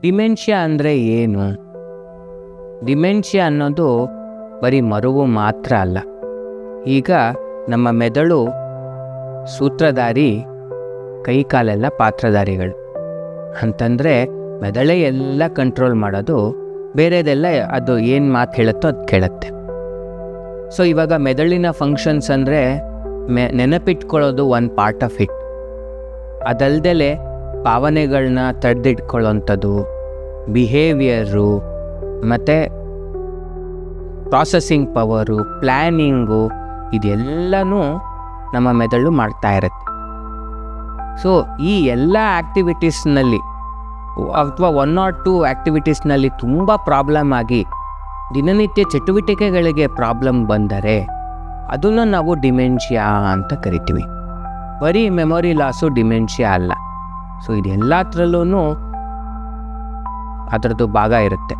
Dementia ಅಂದರೆ ಏನು? Dementia ಅನ್ನೋದು ಬರೀ ಮರುವು ಮಾತ್ರ ಅಲ್ಲ. ಈಗ ನಮ್ಮ ಮೆದುಳು ಸೂತ್ರಧಾರಿ, ಕೈಕಾಲೆಲ್ಲ ಪಾತ್ರಧಾರಿಗಳು ಅಂತಂದರೆ ಮೆದುಳೇ ಎಲ್ಲ ಕಂಟ್ರೋಲ್ ಮಾಡೋದು, ಬೇರೆದೆಲ್ಲ ಅದು ಏನು ಮಾತು ಹೇಳುತ್ತೋ ಅದು ಕೇಳುತ್ತೆ. ಸೊ ಇವಾಗ ಮೆದುಳಿನ ಫಂಕ್ಷನ್ಸ್ ಅಂದರೆ ನೆನಪಿಟ್ಕೊಳ್ಳೋದು ಒಂದು ಪಾರ್ಟ್ ಆಫ್ ಇಟ್. ಅದಲ್ದೇ ಭಾವನೆಗಳನ್ನ ತಡೆದಿಟ್ಕೊಳ್ಳೋಂಥದ್ದು, ಬಿಹೇವಿಯರು, ಮತ್ತು ಪ್ರಾಸೆಸಿಂಗ್ ಪವರು, ಪ್ಲ್ಯಾನಿಂಗು, ಇದೆಲ್ಲನೂ ನಮ್ಮ ಮೆದುಳು ಮಾಡ್ತಾ ಇರುತ್ತೆ. ಸೊ ಈ ಎಲ್ಲ ಆ್ಯಕ್ಟಿವಿಟೀಸ್ನಲ್ಲಿ ಅಥವಾ 1 or 2 ಆ್ಯಕ್ಟಿವಿಟೀಸ್ನಲ್ಲಿ ತುಂಬ ಪ್ರಾಬ್ಲಮ್ ಆಗಿ ದಿನನಿತ್ಯ ಚಟುವಟಿಕೆಗಳಿಗೆ ಪ್ರಾಬ್ಲಮ್ ಬಂದರೆ ಅದನ್ನು ನಾವು ಡಿಮೆನ್ಷಿಯಾ ಅಂತ ಕರಿತೀವಿ. ಬರೀ ಮೆಮೊರಿ ಲಾಸು ಡಿಮೆನ್ಷಿಯಾ ಅಲ್ಲ. ಸೊ ಇದೆಲ್ಲದರಲ್ಲೂ ಅದರದ್ದು ಭಾಗ ಇರುತ್ತೆ.